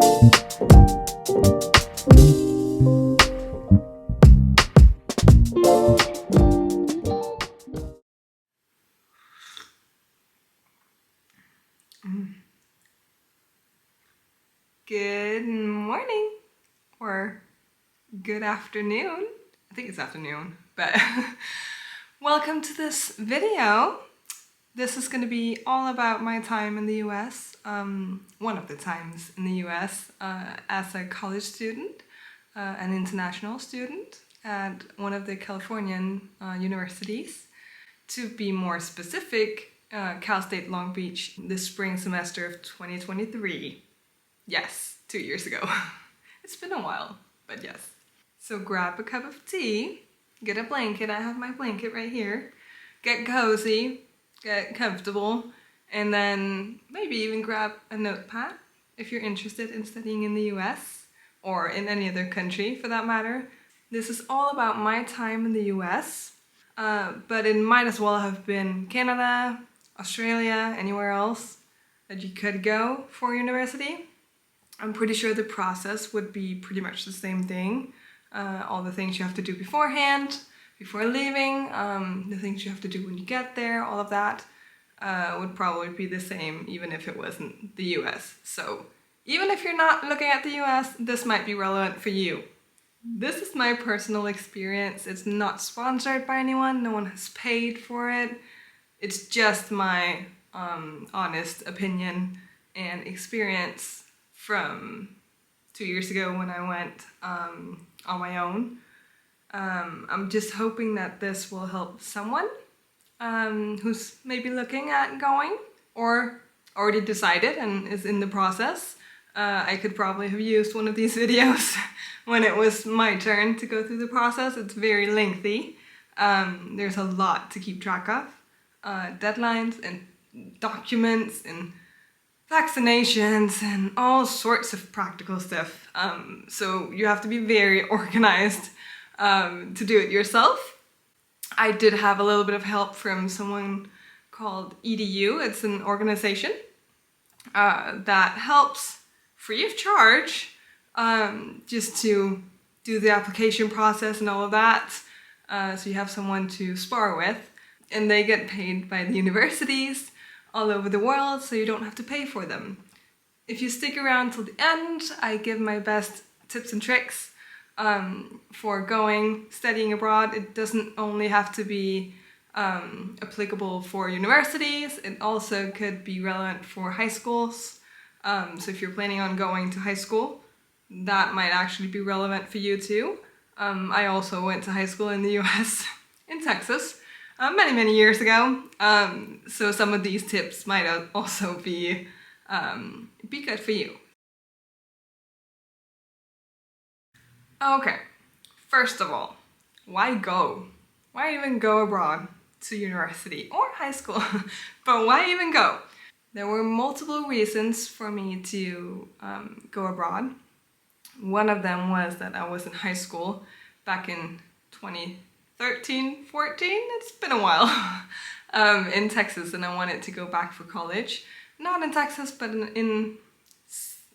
Good morning or good afternoon. I think it's afternoon, but welcome to this video. This is going to be all about my time in the US, one of the times in the US as a college student, an international student at one of the Californian universities. To be more specific, Cal State Long Beach, the spring semester of 2023. Yes, 2 years ago. It's been a while, but yes. So grab a cup of tea, get a blanket, I have my blanket right here, get cozy, get comfortable, and then maybe even grab a notepad if you're interested in studying in the US or in any other country for that matter. This is all about my time in the US, but it might as well have been Canada, Australia, anywhere else that you could go for university. I'm pretty sure the process would be pretty much the same thing. All the things you have to do beforehand, before leaving, the things you have to do when you get there, all of that would probably be the same even if it wasn't the US. So even if you're not looking at the US, this might be relevant for you. This is my personal experience. It's not sponsored by anyone. No one has paid for it. It's just my honest opinion and experience from 2 years ago when I went on my own. I'm just hoping that this will help someone who's maybe looking at going or already decided and is in the process. I could probably have used one of these videos when it was my turn to go through the process. It's very lengthy. There's a lot to keep track of. Deadlines and documents and vaccinations and all sorts of practical stuff. So you have to be very organized to do it yourself. I did have a little bit of help from someone called EDU. It's an organization that helps free of charge just to do the application process and all of that. So you have someone to spar with, and they get paid by the universities all over the world, so you don't have to pay for them. If you stick around till the end, I give my best tips and tricks for studying abroad. It doesn't only have to be applicable for universities, it also could be relevant for high schools. So if you're planning on going to high school, that might actually be relevant for you too. I also went to high school in the US, in Texas, many years ago, so some of these tips might also be good for you. Okay, first of all, why go? Why even go abroad to university or high school? But why even go? There were multiple reasons for me to go abroad. One of them was that I was in high school back in 2013, 14, it's been a while, in Texas, and I wanted to go back for college. Not in Texas, but in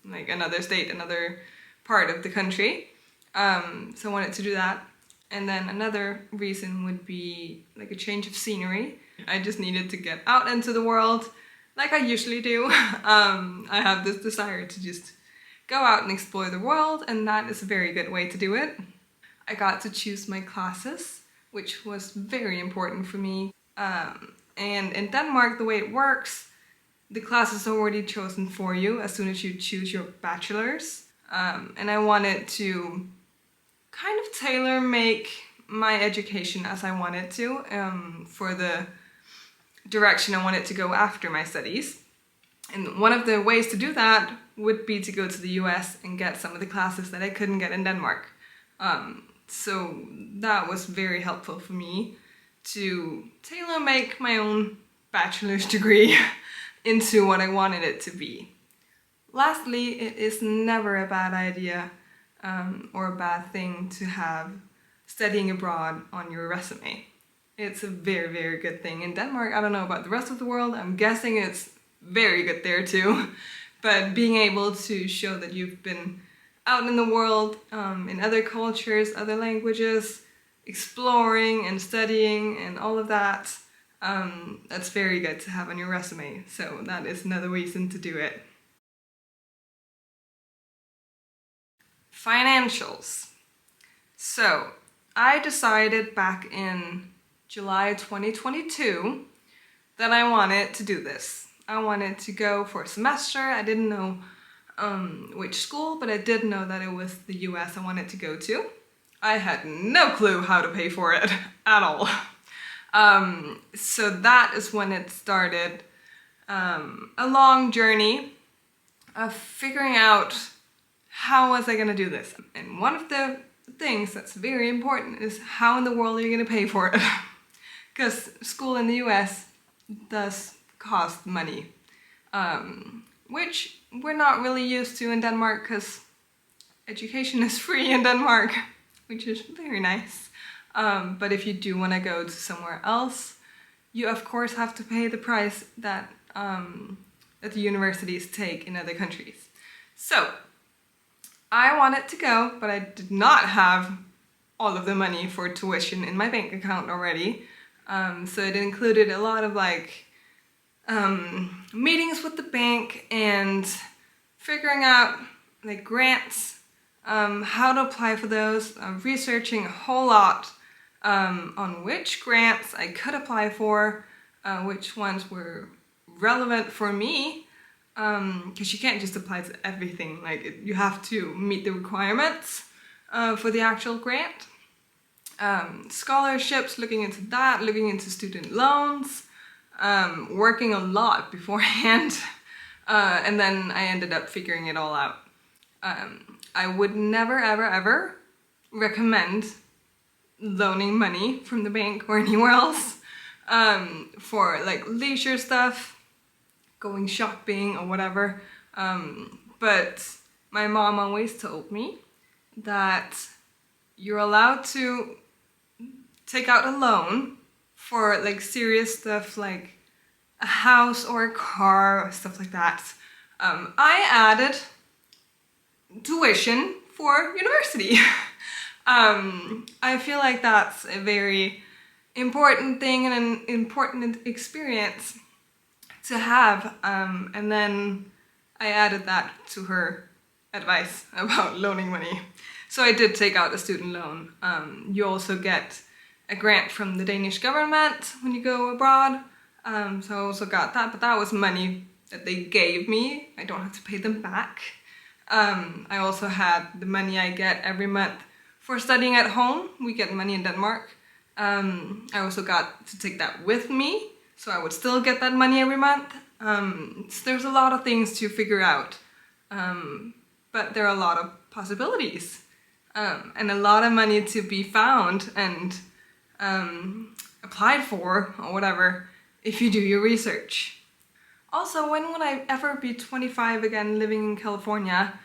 like another state, another part of the country. So I wanted to do that. And then another reason would be like a change of scenery. I just needed to get out into the world like I usually do. I have this desire to just go out and explore the world, and that is a very good way to do it. I got to choose my classes, which was very important for me. And in Denmark, the way it works, the class is already chosen for you as soon as you choose your bachelor's. And I wanted to kind of tailor-make my education as I wanted to, for the direction I wanted to go after my studies. And one of the ways to do that would be to go to the US and get some of the classes that I couldn't get in Denmark. So that was very helpful for me to tailor-make my own bachelor's degree into what I wanted it to be. Lastly, it is never a bad idea or a bad thing to have studying abroad on your resume. It's a very good thing. In Denmark, I don't know about the rest of the world, I'm guessing it's very good there too, but being able to show that you've been out in the world, in other cultures, other languages, exploring and studying and all of that, that's very good to have on your resume. So that is another reason to do it. Financials. So I decided back in July 2022 that I wanted to do this. I wanted to go for a semester. I didn't know which school, but I did know that it was the US I wanted to go to. I had no clue how to pay for it at all. So that is when it started, a long journey of figuring out how was I going to do this. And one of the things that's very important is how in the world are you going to pay for it? Because school in the US does cost money, which we're not really used to in Denmark because education is free in Denmark, which is very nice. But if you do want to go to somewhere else, you of course have to pay the price that, that the universities take in other countries. So I wanted to go, but I did not have all of the money for tuition in my bank account already. So it included a lot of meetings with the bank and figuring out grants, how to apply for those, researching a whole lot on which grants I could apply for, which ones were relevant for me, because you can't just apply to everything. You have to meet the requirements for the actual grant. Scholarships, looking into that, looking into student loans, working a lot beforehand, and then I ended up figuring it all out. I would never ever ever recommend loaning money from the bank or anywhere else for leisure stuff, going shopping or whatever, but my mom always told me that you're allowed to take out a loan for serious stuff like a house or a car or stuff like that. I added tuition for university. I feel like that's a very important thing and an important experience to have, and then I added that to her advice about loaning money. So I did take out a student loan. You also get a grant from the Danish government when you go abroad. So I also got that, but that was money that they gave me. I don't have to pay them back. I also had the money I get every month for studying at home. We get money in Denmark. I also got to take that with me, so I would still get that money every month. So there's a lot of things to figure out, but there are a lot of possibilities, and a lot of money to be found and applied for or whatever if you do your research. Also, when would I ever be 25 again, living in California,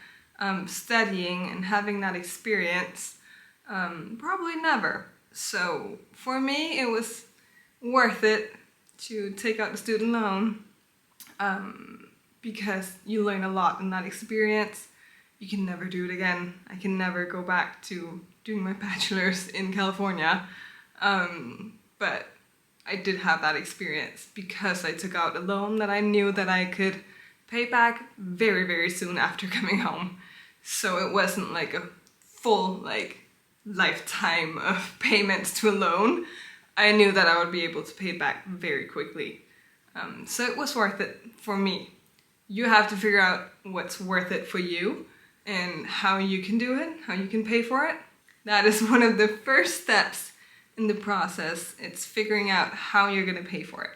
studying and having that experience? Probably never. So for me, it was worth it to take out the student loan, because you learn a lot in that experience. You can never do it again. I can never go back to doing my bachelor's in California, but I did have that experience because I took out a loan that I knew that I could pay back very, very soon after coming home. So it wasn't like a full lifetime of payments to a loan. I knew that I would be able to pay it back very quickly. So it was worth it for me. You have to figure out what's worth it for you and how you can do it, how you can pay for it. That is one of the first steps in the process. It's figuring out how you're going to pay for it.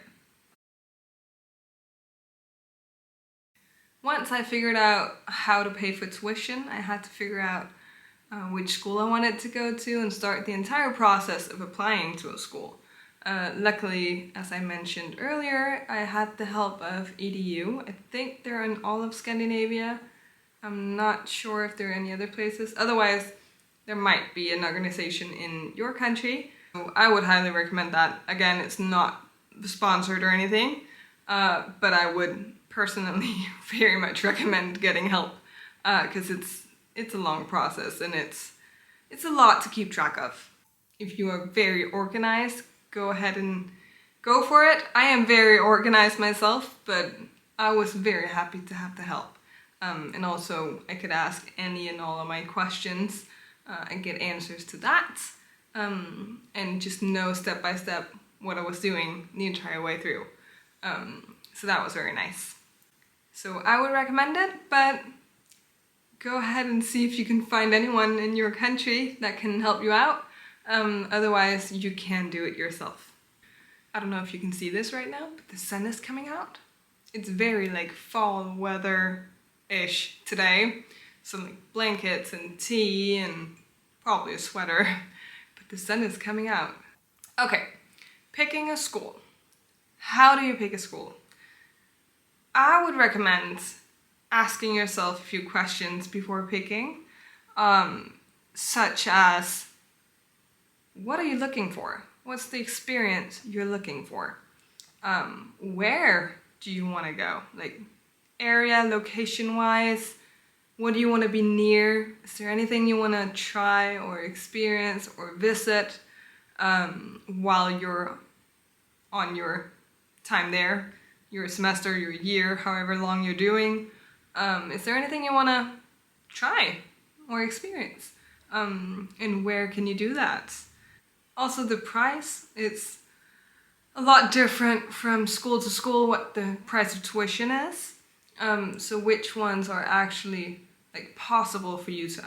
Once I figured out how to pay for tuition, I had to figure out which school I wanted to go to and start the entire process of applying to a school. Luckily, as I mentioned earlier, I had the help of EDU. I think they're in all of Scandinavia. I'm not sure if there are any other places. Otherwise, there might be an organization in your country. So I would highly recommend that. Again, it's not sponsored or anything, but I would personally very much recommend getting help because it's a long process and it's a lot to keep track of. If you are very organized, go ahead and go for it. I am very organized myself, but I was very happy to have the help. And also I could ask any and all of my questions and get answers to that. And just know step by step what I was doing the entire way through. So that was very nice. So I would recommend it, but go ahead and see if you can find anyone in your country that can help you out. Otherwise, you can do it yourself. I don't know if you can see this right now, but the sun is coming out. It's very like fall weather-ish today. Some like blankets and tea and probably a sweater, but the sun is coming out. Okay, picking a school. How do you pick a school? I would recommend asking yourself a few questions before picking, such as, what are you looking for? What's the experience you're looking for? Where do you want to go? Like area, location-wise, what do you want to be near? Is there anything you want to try or experience or visit while you're on your time there, your semester, your year, however long you're doing? Is there anything you want to try or experience? And where can you do that? Also the price, it's a lot different from school to school what the price of tuition is. So which ones are actually like possible for you to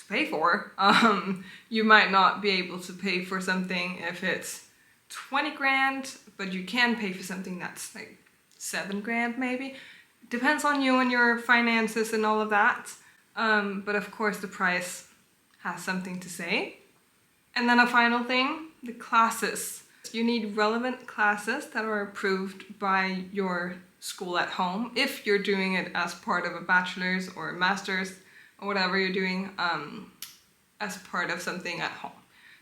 pay for. You might not be able to pay for something if it's 20 grand, but you can pay for something that's like 7 grand maybe. Depends on you and your finances and all of that. But of course the price has something to say. And then a final thing, the classes. You need relevant classes that are approved by your school at home if you're doing it as part of a bachelor's or a master's or whatever you're doing as part of something at home.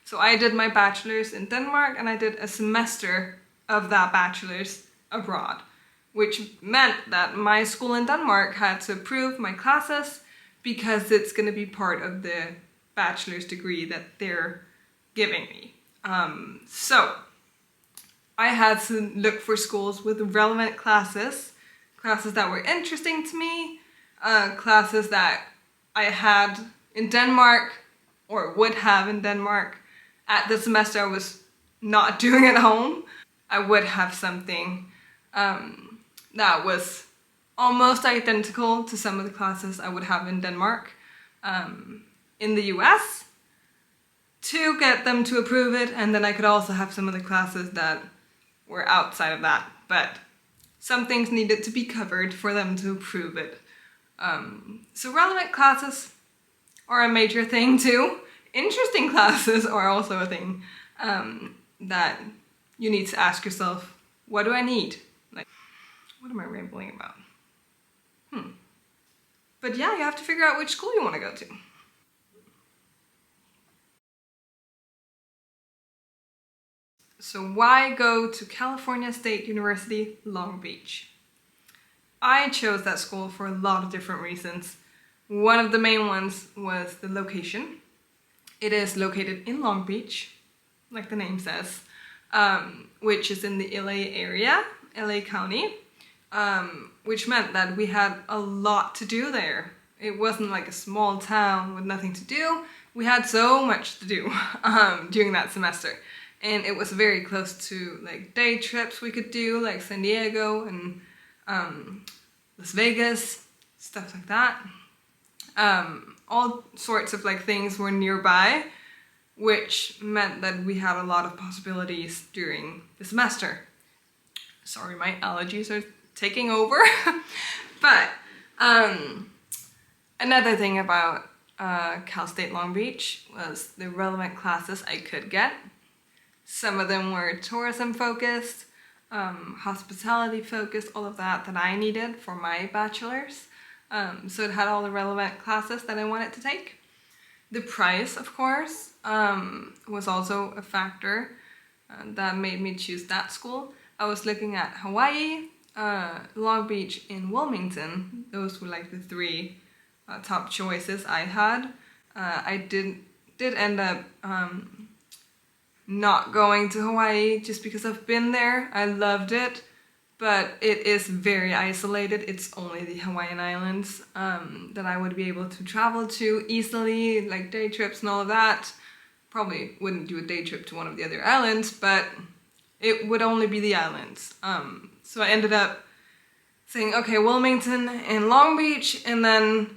So I did my bachelor's in Denmark and I did a semester of that bachelor's abroad, which meant that my school in Denmark had to approve my classes because it's going to be part of the bachelor's degree that they're giving me. So I had to look for schools with relevant classes that were interesting to me, classes that I had in Denmark or would have in Denmark. At the semester I was not doing at home. I would have something that was almost identical to some of the classes I would have in Denmark in the US to get them to approve it, and then I could also have some of the classes that were outside of that, but some things needed to be covered for them to approve it. So relevant classes are a major thing too. Interesting classes are also a thing that you need to ask yourself, what do I need? Like, what am I rambling about? But yeah, you have to figure out which school you want to go to. So why go to California State University, Long Beach? I chose that school for a lot of different reasons. One of the main ones was the location. It is located in Long Beach, like the name says, which is in the LA area, LA County, which meant that we had a lot to do there. It wasn't like a small town with nothing to do. We had so much to do during that semester. And it was very close to like day trips we could do, like San Diego and Las Vegas, stuff like that. All sorts of like things were nearby, which meant that we had a lot of possibilities during the semester. Sorry, my allergies are taking over. But another thing about Cal State Long Beach was the relevant classes I could get. Some of them were tourism focused, hospitality focused, all of that I needed for my bachelor's. So it had all the relevant classes that I wanted to take. The price, of course, was also a factor that made me choose that school. I was looking at Hawaii, Long Beach and Wilmington. Those were like the three top choices I had. I did end up not going to Hawaii just because I've been there. I loved it, but it is very isolated. It's only the Hawaiian Islands that I would be able to travel to easily, like day trips and all of that. Probably wouldn't do a day trip to one of the other islands, but it would only be the islands. So I ended up saying, okay, Wilmington and Long Beach, and then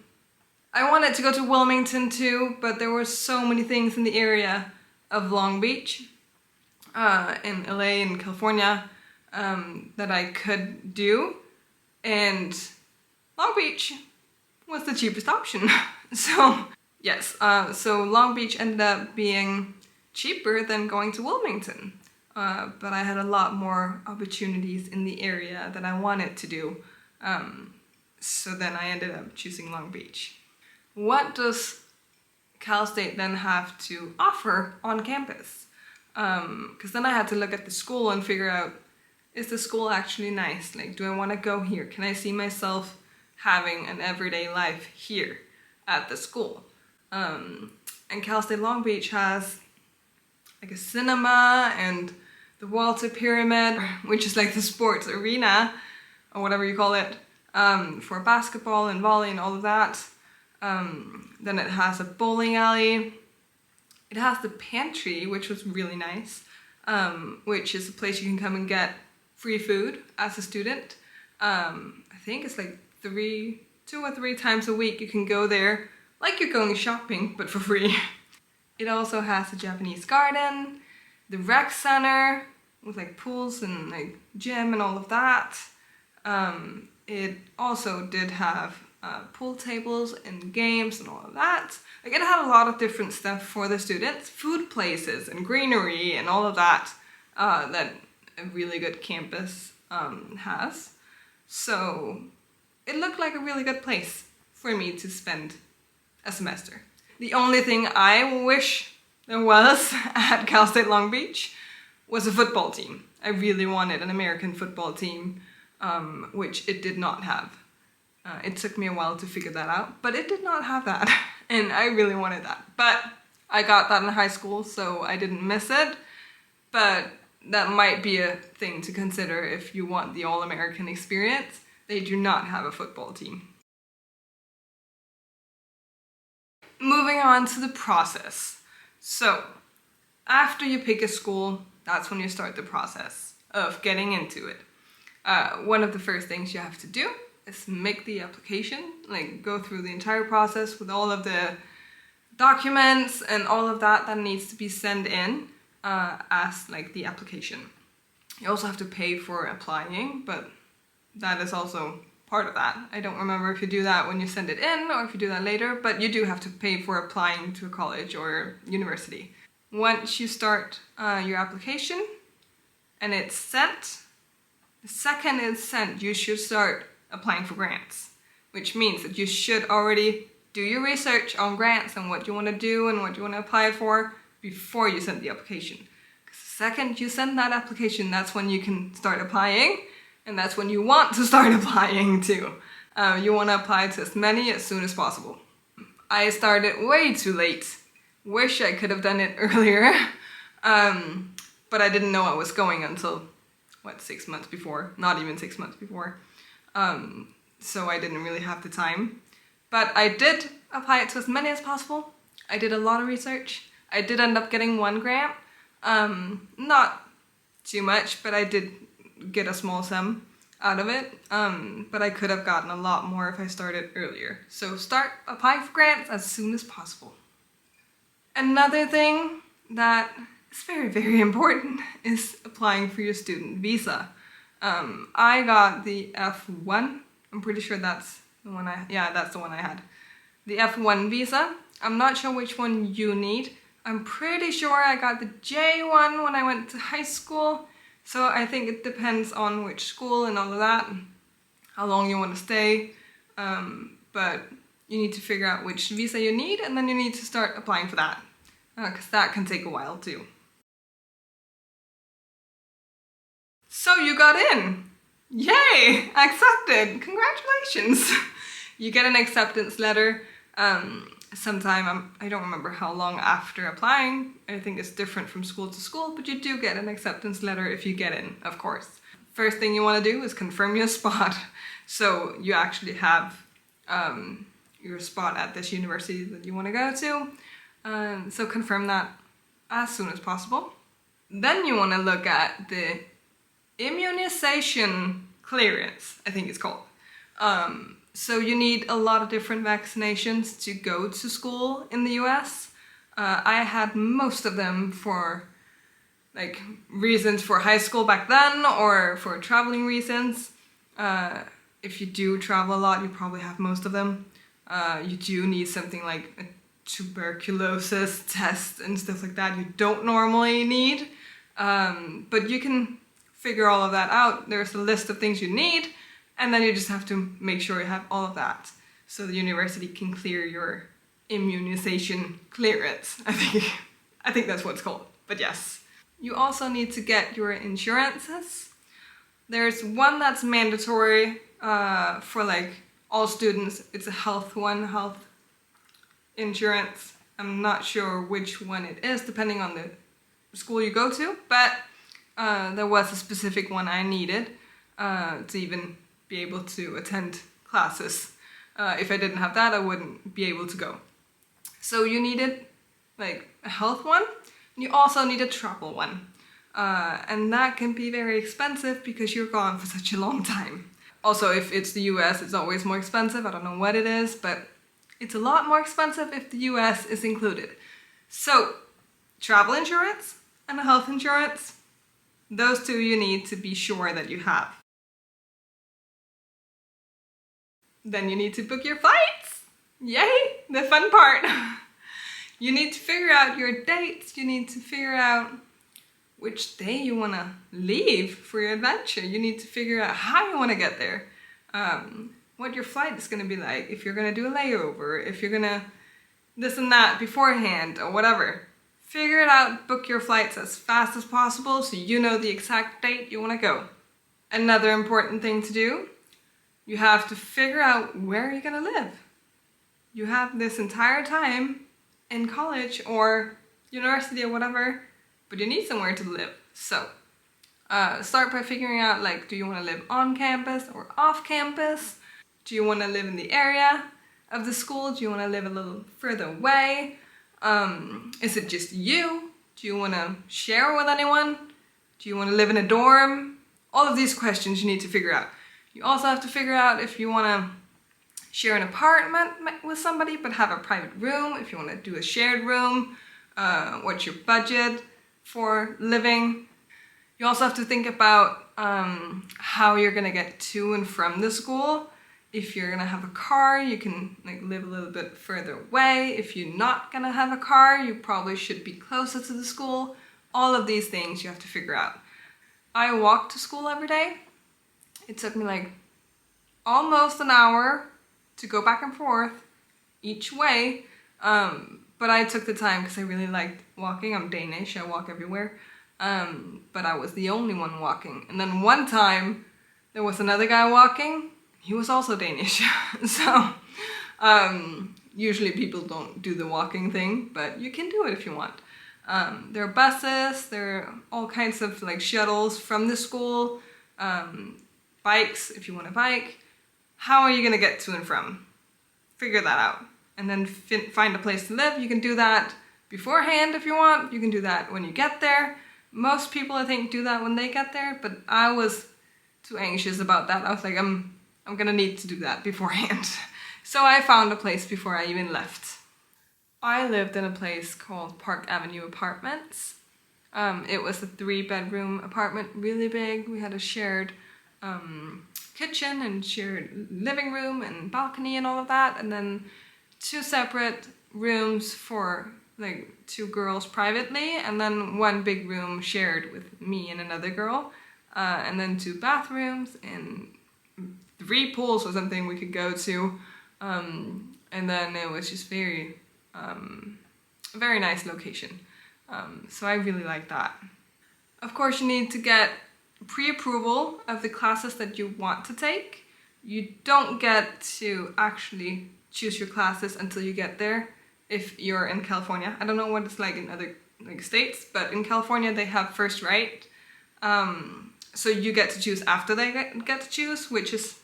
I wanted to go to Wilmington too, but there were so many things in the area of Long Beach, in LA and California, that I could do, and Long Beach was the cheapest option. So yes, so Long Beach ended up being cheaper than going to Wilmington, but I had a lot more opportunities in the area that I wanted to do, so then I ended up choosing Long Beach. What does Cal State then have to offer on campus? Because then I had to look at the school and figure out, is the school actually nice? Like, do I want to go here? Can I see myself having an everyday life here at the school? And Cal State Long Beach has like a cinema and the Walter Pyramid, which is like the sports arena, or whatever you call it, for basketball and volley and all of that. Then it has a bowling alley. It has the pantry, which was really nice, which is a place you can come and get free food as a student. I think it's like 2 or 3 times a week you can go there, like you're going shopping, but for free. It also has a Japanese garden, the rec center with like pools and like gym and all of that. It also did have pool tables and games and all of that. Like, it had a lot of different stuff for the students, food places and greenery and all of that, that a really good campus has. So it looked like a really good place for me to spend a semester. The only thing I wish there was at Cal State Long Beach was a football team. I really wanted an American football team, which it did not have. It took me a while to figure that out, but it did not have that, and I really wanted that. But I got that in high school, so I didn't miss it, but that might be a thing to consider if you want the all-American experience. They do not have a football team. Moving on to the process. So, after you pick a school, that's when you start the process of getting into it. One of the first things you have to do is make the application, like go through the entire process with all of the documents and all of that needs to be sent in as like the application. You also have to pay for applying, but that is also part of that. I don't remember if you do that when you send it in or if you do that later, but you do have to pay for applying to a college or university. Once you start your application and it's sent, the second it's sent, you should start applying for grants, which means that you should already do your research on grants and what you want to do and what you want to apply for before you send the application. Because the second you send that application, that's when you can start applying, and that's when you want to start applying too. You want to apply to as many as soon as possible. I started way too late. Wish I could have done it earlier, but I didn't know I was going until, 6 months before? Not even 6 months before. So I didn't really have the time. But I did apply it to as many as possible. I did a lot of research. I did end up getting 1 grant. Not too much, but I did get a small sum out of it. But I could have gotten a lot more if I started earlier. So start applying for grants as soon as possible. Another thing that is very, very important is applying for your student visa. I got the F1. I'm pretty sure that's the one that's the one I had. The F1 visa. I'm not sure which one you need. I'm pretty sure I got the J1 when I went to high school. So I think it depends on which school and all of that, how long you want to stay. But you need to figure out which visa you need, and then you need to start applying for that, because that can take a while too. So you got in. Yay! Accepted! Congratulations! You get an acceptance letter sometime, I don't remember how long after applying. I think it's different from school to school, but you do get an acceptance letter if you get in, of course. First thing you want to do is confirm your spot. So you actually have your spot at this university that you want to go to. So confirm that as soon as possible. Then you want to look at the immunization clearance, I think it's called. So you need a lot of different vaccinations to go to school in the US. I had most of them for like reasons for high school back then or for traveling reasons. If you do travel a lot, you probably have most of them. You do need something like a tuberculosis test and stuff like that you don't normally need. But you can figure all of that out. There's a list of things you need, and then you just have to make sure you have all of that so the university can clear your immunization clearance. I think that's what it's called, but yes. You also need to get your insurances. There's one that's mandatory for like all students. It's a health insurance. I'm not sure which one it is depending on the school you go to, but there was a specific one I needed to even be able to attend classes. If I didn't have that, I wouldn't be able to go. So you needed like a health one, and you also need a travel one. And that can be very expensive because you're gone for such a long time. Also, if it's the US, it's always more expensive. I don't know what it is, but it's a lot more expensive if the US is included. So, travel insurance and a health insurance, those two you need to be sure that you have. Then you need to book your flights. Yay, the fun part. You need to figure out your dates. You need to figure out which day you want to leave for your adventure. You need to figure out how you want to get there. What your flight is going to be like, if you're going to do a layover, if you're going to this and that beforehand or whatever. Figure it out, book your flights as fast as possible so you know the exact date you want to go. Another important thing to do, you have to figure out where you're going to live. You have this entire time in college or university or whatever, but you need somewhere to live. So start by figuring out, like, do you want to live on campus or off campus? Do you want to live in the area of the school? Do you want to live a little further away? Is it just you? Do you want to share with anyone? Do you want to live in a dorm? All of these questions you need to figure out. You also have to figure out if you want to share an apartment with somebody but have a private room, if you want to do a shared room, what's your budget for living. You also have to think about how you're going to get to and from the school. If you're going to have a car, you can like live a little bit further away. If you're not going to have a car, you probably should be closer to the school. All of these things you have to figure out. I walk to school every day. It took me like almost an hour to go back and forth each way. But I took the time because I really liked walking. I'm Danish, I walk everywhere. But I was the only one walking. And then one time there was another guy walking. He was also Danish. So usually people don't do the walking thing, but you can do it if you want. There are buses, there are all kinds of like shuttles from the school, bikes if you want to bike. How are you going to get to and from? Figure that out. And then find a place to live. You can do that beforehand if you want. You can do that when you get there. Most people, I think, do that when they get there, but I was too anxious about that. I was like, I'm gonna need to do that beforehand. So I found a place before I even left. I lived in a place called Park Avenue Apartments. It was a 3-bedroom apartment, really big. We had a shared kitchen and shared living room and balcony and all of that, and then 2 separate rooms for like 2 girls privately, and then 1 big room shared with me and another girl, and then 2 bathrooms and 3 pools or something we could go to, and then it was just very nice location. So I really like that. Of course you need to get pre-approval of the classes that you want to take. You don't get to actually choose your classes until you get there if you're in California. I don't know what it's like in other states, but in California they have first right. So you get to choose after they get to choose, which is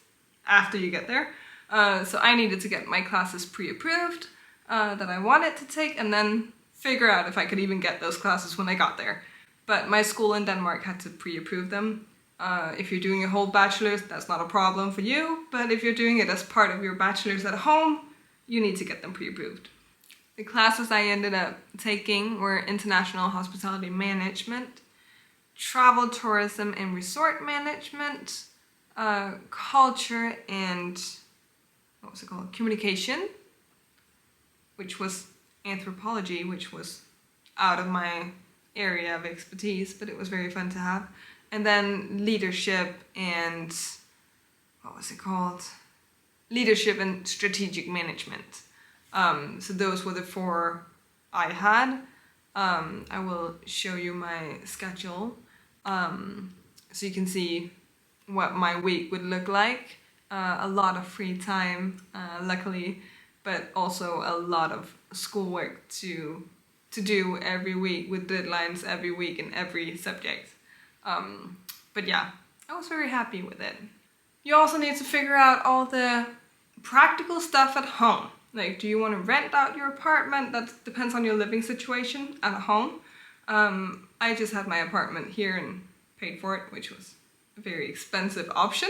after you get there. So I needed to get my classes pre-approved that I wanted to take, and then figure out if I could even get those classes when I got there. But my school in Denmark had to pre-approve them. If you're doing a whole bachelor's, that's not a problem for you, but if you're doing it as part of your bachelor's at home, you need to get them pre-approved. The classes I ended up taking were International Hospitality Management, Travel, Tourism and Resort Management, Culture and, Communication, which was Anthropology, which was out of my area of expertise, but it was very fun to have. And then Leadership and, Leadership and Strategic Management. So those were the 4 I had. I will show you my schedule so you can see what my week would look like. A lot of free time, luckily, but also a lot of schoolwork to do every week with deadlines every week in every subject. But yeah, I was very happy with it. You also need to figure out all the practical stuff at home. Like, do you want to rent out your apartment? That depends on your living situation at home. I just had my apartment here and paid for it, which was a very expensive option.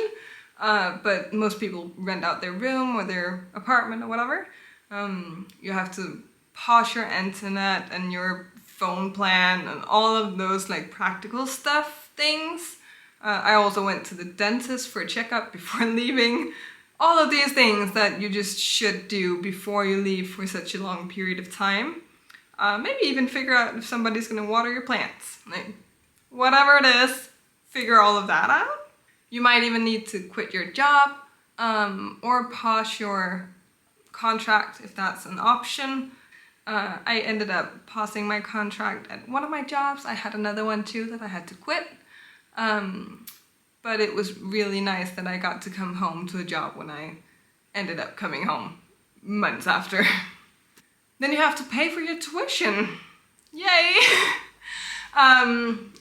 But most people rent out their room or their apartment or whatever. You have to pause your internet and your phone plan and all of those like practical stuff things. I also went to the dentist for a checkup before leaving. All of these things that you just should do before you leave for such a long period of time. Maybe even figure out if somebody's gonna water your plants. Like, whatever it is, figure all of that out. You might even need to quit your job or pause your contract if that's an option. I ended up pausing my contract at one of my jobs. I had another one too that I had to quit. But it was really nice that I got to come home to a job when I ended up coming home months after. Then you have to pay for your tuition. Yay!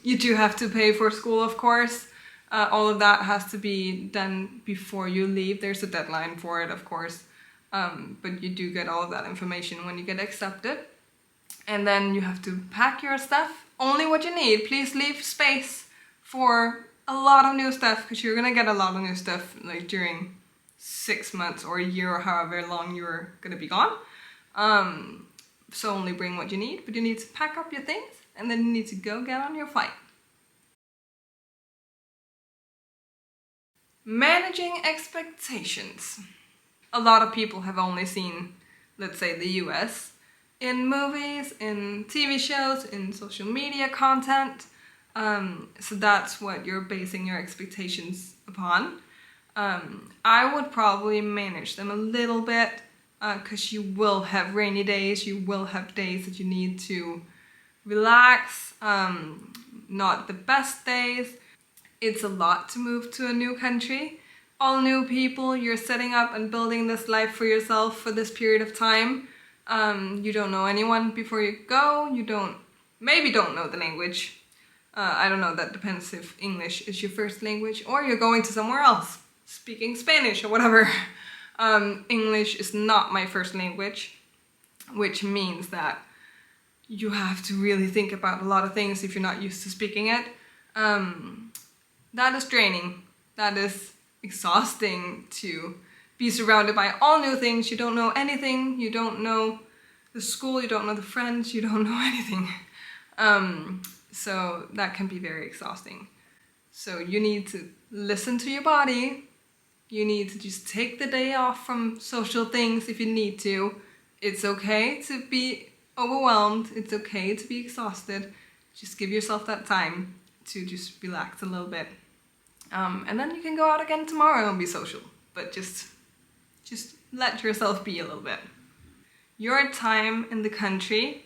You do have to pay for school, of course. All of that has to be done before you leave. There's a deadline for it, of course. But you do get all of that information when you get accepted. And then you have to pack your stuff. Only what you need. Please leave space for a lot of new stuff, because you're gonna get a lot of new stuff like during 6 months or a year or however long you're gonna be gone. So only bring what you need, but you need to pack up your things and then you need to go get on your flight. Managing expectations. A lot of people have only seen, let's say, the US in movies, in TV shows, in social media content. So that's what you're basing your expectations upon. I would probably manage them a little bit, because you will have rainy days, you will have days that you need to relax, not the best days. It's a lot to move to a new country. All new people, you're setting up and building this life for yourself for this period of time. You don't know anyone before you go, maybe don't know the language. I don't know, that depends if English is your first language or you're going to somewhere else, speaking Spanish or whatever. English is not my first language, which means that you have to really think about a lot of things if you're not used to speaking it. That is draining. That is exhausting to be surrounded by all new things. You don't know anything. You don't know the school. You don't know the friends. You don't know anything. So that can be very exhausting. So you need to listen to your body. You need to just take the day off from social things if you need to. It's okay to be overwhelmed. It's okay to be exhausted. Just give yourself that time to just relax a little bit. And then you can go out again tomorrow and be social. But just let yourself be a little bit. Your time in the country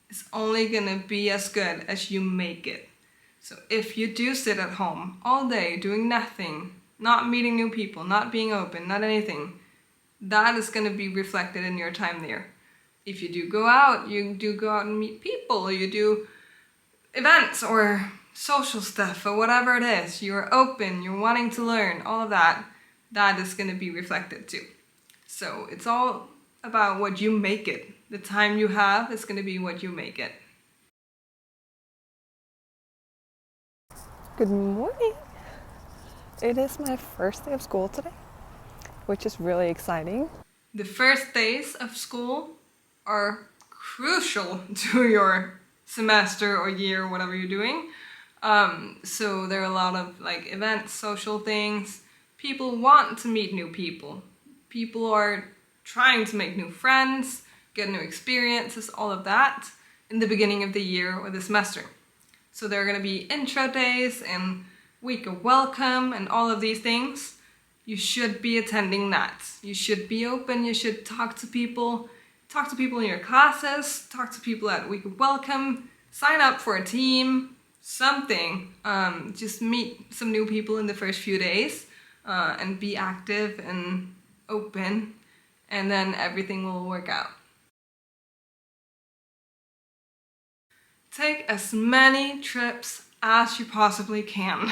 is only gonna be as good as you make it. So if you do sit at home all day doing nothing, not meeting new people, not being open, not anything, that is going to be reflected in your time there. If you do go out, you do go out and meet people, you do events or social stuff or whatever it is, you're open, you're wanting to learn, all of that, that is going to be reflected too. So it's all about what you make it. The time you have is going to be what you make it. Good morning. It is my first day of school today, which is really exciting. The first days of school are crucial to your semester or year, whatever you're doing. So there are a lot of like events, social things. People want to meet new people. People are trying to make new friends, get new experiences, all of that in the beginning of the year or the semester. So there are going to be intro days and week of welcome and all of these things. You should be attending that. You should be open, you should talk to people in your classes, talk to people at week of welcome, sign up for a team, something. Just meet some new people in the first few days and be active and open, and then everything will work out. Take as many trips as you possibly can.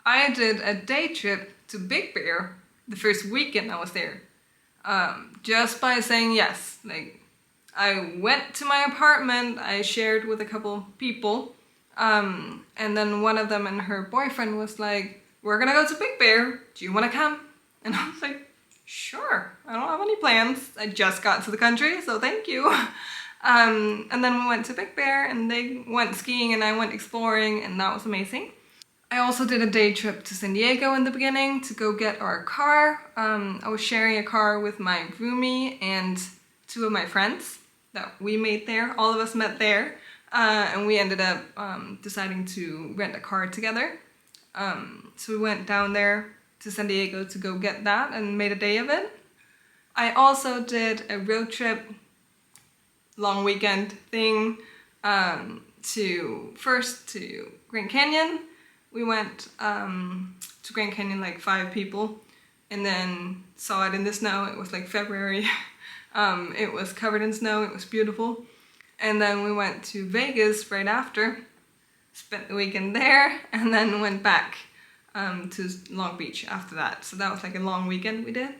I did a day trip to Big Bear the first weekend I was there. Just by saying yes. Like, I went to my apartment, I shared with a couple people, and then one of them and her boyfriend was like, "We're gonna go to Big Bear, do you wanna come?" And I was like, "Sure, I don't have any plans. I just got to the country, so thank you." And then we went to Big Bear and they went skiing and I went exploring, and that was amazing. I also did a day trip to San Diego in the beginning to go get our car. I was sharing a car with my roomie and two of my friends that we made there. All of us met there, and we ended up deciding to rent a car together. So we went down there to San Diego to go get that and made a day of it. I also did a road trip, long weekend thing, to Grand Canyon. We went to Grand Canyon like 5 people, and then saw it in the snow. It was like February. It was covered in snow, it was beautiful. And then we went to Vegas right after, spent the weekend there, and then went back to Long Beach after that. So that was like a long weekend we did.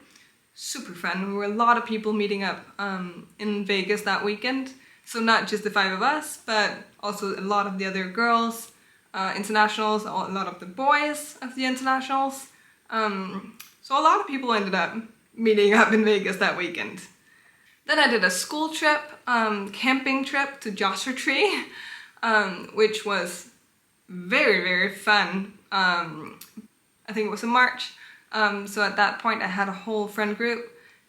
Super fun. We were a lot of people meeting up in Vegas that weekend. So not just the 5 of us, but also a lot of the other girls, internationals, a lot of the boys of the internationals. So a lot of people ended up meeting up in Vegas that weekend. Then I did a school trip, camping trip to Joshua Tree, which was very, very fun. I think it was in March. So at that point I had a whole friend group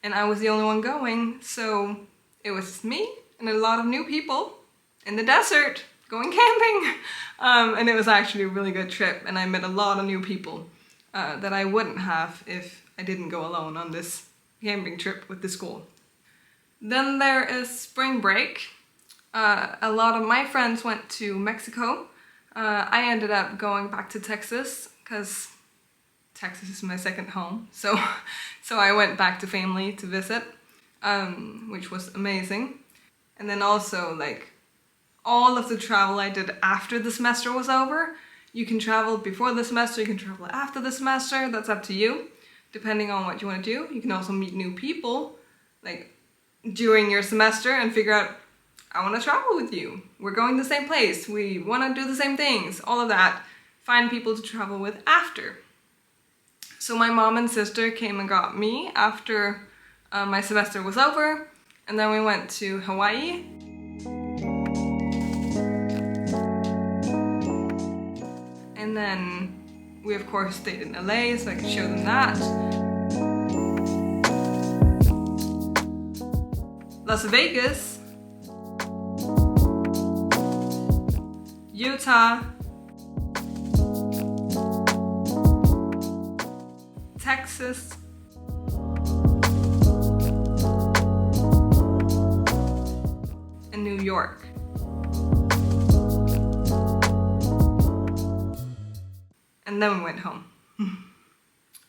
and I was the only one going. So it was me and a lot of new people in the desert going camping. And it was actually a really good trip, and I met a lot of new people that I wouldn't have if I didn't go alone on this camping trip with the school. Then there is spring break. A lot of my friends went to Mexico. I ended up going back to Texas because Texas is my second home. So I went back to family to visit, which was amazing. And then also like all of the travel I did after the semester was over. You can travel before the semester, you can travel after the semester, that's up to you, depending on what you want to do. You can also meet new people, like during your semester, and figure out, I want to travel with you. We're going to the same place, we want to do the same things, all of that. Find people to travel with after. So my mom and sister came and got me after my semester was over, and then we went to Hawaii. And then we of course stayed in LA so I could show them that. Las Vegas, Utah, Texas, and New York. and then we went home.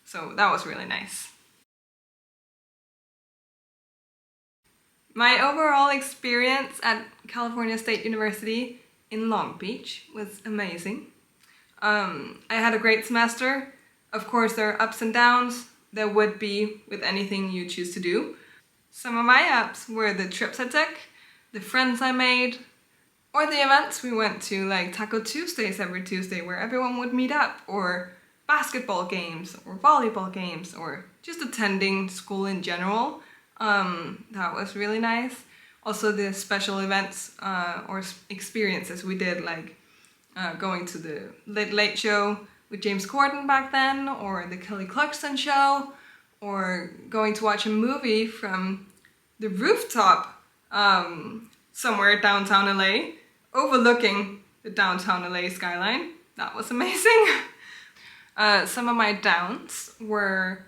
So that was really nice. My overall experience at California State University in Long Beach was amazing. I had a great semester. Of course, there are ups and downs. There would be with anything you choose to do. Some of my ups were the trips I took, the friends I made, or the events we went to, like Taco Tuesdays every Tuesday where everyone would meet up, or basketball games, or volleyball games, or just attending school in general. That was really nice. Also the special events or experiences we did, like going to the Late Late Show with James Corden back then, or the Kelly Clarkson show, or going to watch a movie from the rooftop somewhere downtown LA, overlooking the downtown LA skyline. That was amazing. Some of my downs were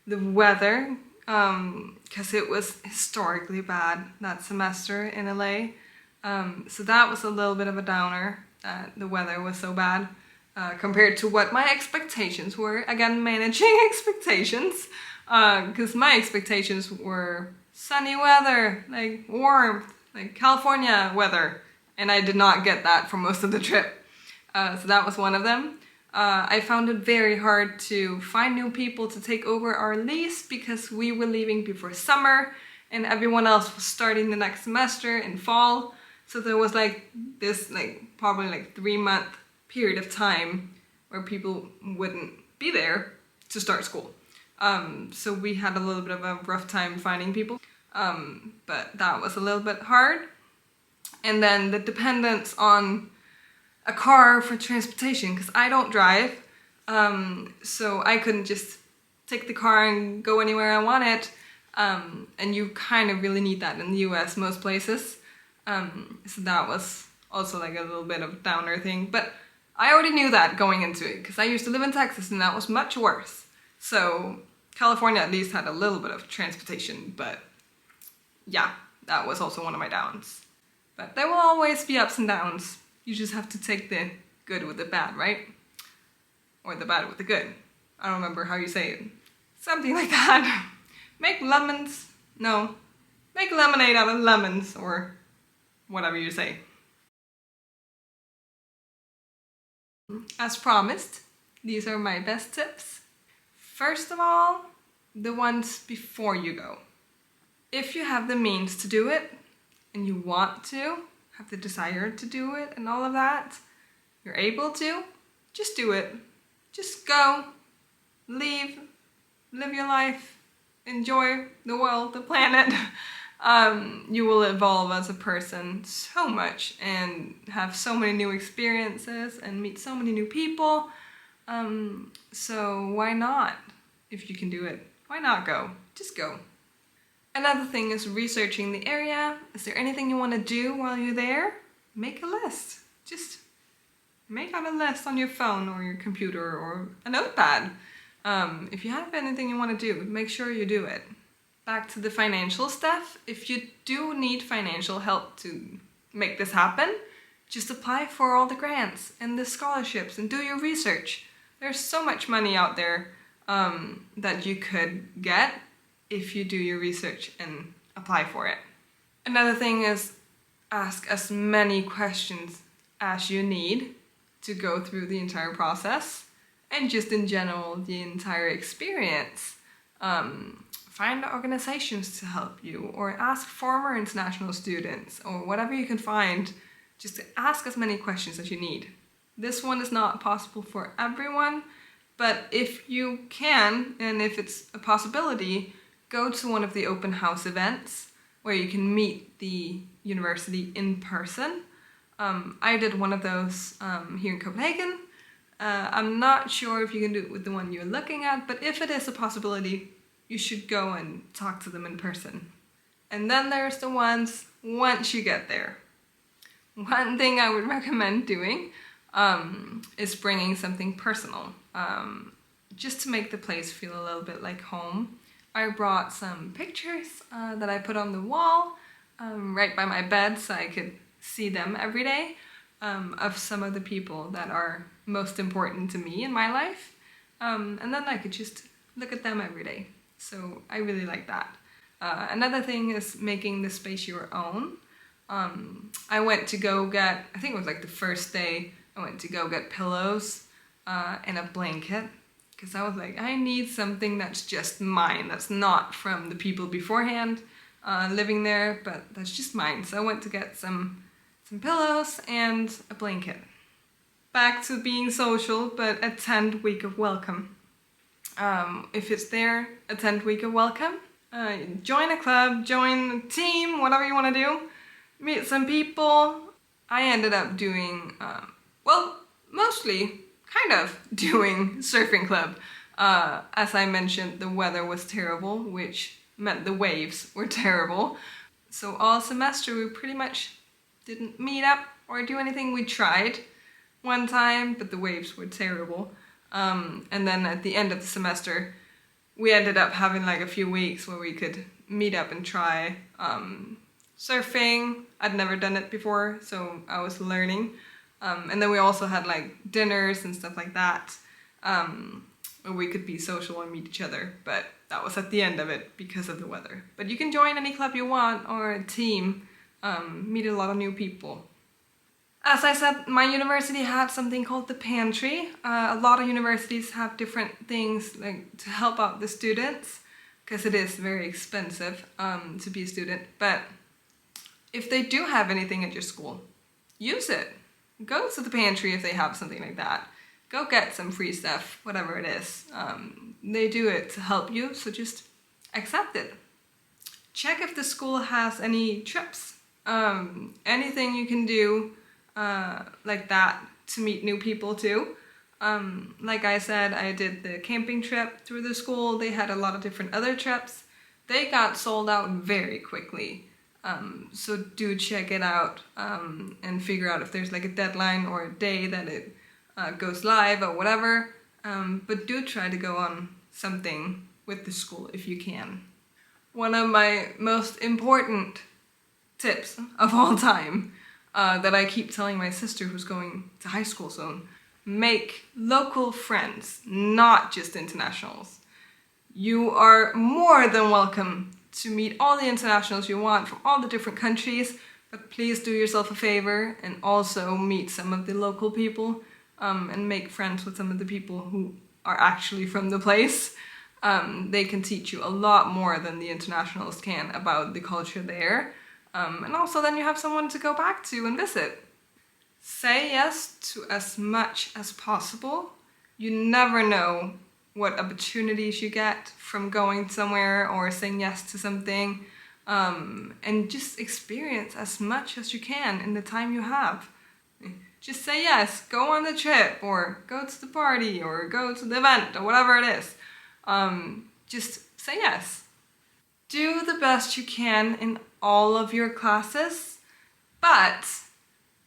the weather, because it was historically bad that semester in LA. So that was a little bit of a downer, that the weather was so bad compared to what my expectations were. Again, managing expectations, because my expectations were sunny weather, like warmth, like California weather, and I did not get that for most of the trip. So that was one of them. I found it very hard to find new people to take over our lease because we were leaving before summer and everyone else was starting the next semester in fall. So there was like this probably 3-month period of time where people wouldn't be there to start school. So we had a little bit of a rough time finding people, but that was a little bit hard. And then the dependence on a car for transportation, because I don't drive, so I couldn't just take the car and go anywhere I wanted, and you kind of really need that in the US most places. So that was also like a little bit of a downer thing, but I already knew that going into it because I used to live in Texas and that was much worse. So California at least had a little bit of transportation, but yeah, that was also one of my downs. But there will always be ups and downs. You just have to take the good with the bad, right? Or the bad with the good. I don't remember how you say it. Something like that. Make lemonade out of lemons, or whatever you say. As promised, these are my best tips. First of all, the ones before you go. If you have the means to do it, and you want to, have the desire to do it and all of that, you're able to, just do it. Just go, leave, live your life, enjoy the world, the planet. You will evolve as a person so much and have so many new experiences and meet so many new people. So why not? If you can do it, why not go? Just go. Another thing is researching the area. Is there anything you want to do while you're there? Make a list. Just make out a list on your phone or your computer or a notepad. If you have anything you want to do, make sure you do it. Back to the financial stuff. If you do need financial help to make this happen, just apply for all the grants and the scholarships and do your research. There's so much money out there that you could get if you do your research and apply for it. Another thing is ask as many questions as you need to go through the entire process and just in general the entire experience. Find organizations to help you or ask former international students or whatever you can find, just to ask as many questions as you need. This one is not possible for everyone, but if you can and if it's a possibility, go to one of the open house events where you can meet the university in person. I did one of those here in Copenhagen. I'm not sure if you can do it with the one you're looking at, but if it is a possibility, you should go and talk to them in person. And then there's the ones once you get there. One thing I would recommend doing is bringing something personal, just to make the place feel a little bit like home. I brought some pictures that I put on the wall right by my bed so I could see them every day. of some of the people that are most important to me in my life. And then I could just look at them every day. So I really like that. Another thing is making the space your own. I went to go get, I think it was like the first day, I went to go get pillows and a blanket. Because I was like, I need something that's just mine, that's not from the people beforehand living there, but that's just mine. So I went to get some pillows and a blanket. Back to being social, but attend week of welcome. If it's there, attend week of welcome. Join a club, join a team, whatever you want to do. Meet some people. I ended up doing, mostly kind of doing surfing club. As I mentioned, the weather was terrible, which meant the waves were terrible. So all semester we pretty much didn't meet up or do anything. We tried one time, but the waves were terrible. And then at the end of the semester, we ended up having like a few weeks where we could meet up and try surfing. I'd never done it before, so I was learning. And then we also had like dinners and stuff like that, where we could be social and meet each other. But that was at the end of it because of the weather. But you can join any club you want or a team, meet a lot of new people. As I said, my university had something called the pantry. A lot of universities have different things like to help out the students, because it is very expensive to be a student. But if they do have anything at your school, use it. Go to the pantry if they have something like that. Go get some free stuff, whatever it is. They do it to help you, so just accept it. Check if the school has any trips. Anything you can do like that to meet new people too. Like I said, I did the camping trip through the school. They had a lot of different other trips. They got sold out very quickly. So do check it out and figure out if there's like a deadline or a day that it goes live or whatever. But do try to go on something with the school if you can. One of my most important tips of all time that I keep telling my sister who's going to high school soon: make local friends, not just internationals. You are more than welcome to meet all the internationals you want from all the different countries, but please do yourself a favor and also meet some of the local people and make friends with some of the people who are actually from the place. They can teach you a lot more than the internationals can about the culture there. And also then you have someone to go back to and visit. Say yes to as much as possible. You never know what opportunities you get from going somewhere or saying yes to something. And just experience as much as you can in the time you have. Just say yes, go on the trip or go to the party or go to the event or whatever it is. Just say yes. Do the best you can in all of your classes, but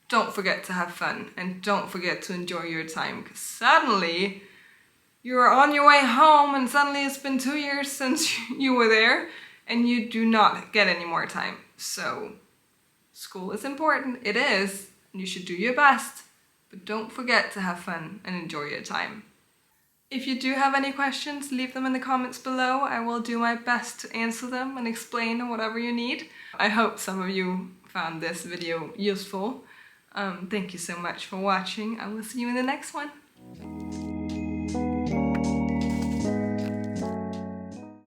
don't forget to have fun and don't forget to enjoy your time, because suddenly you're on your way home and suddenly it's been 2 years since you were there and you do not get any more time. So school is important, it is, and you should do your best, but don't forget to have fun and enjoy your time. If you do have any questions, leave them in the comments below. I will do my best to answer them and explain whatever you need. I hope some of you found this video useful. Thank you so much for watching. I will see you in the next one.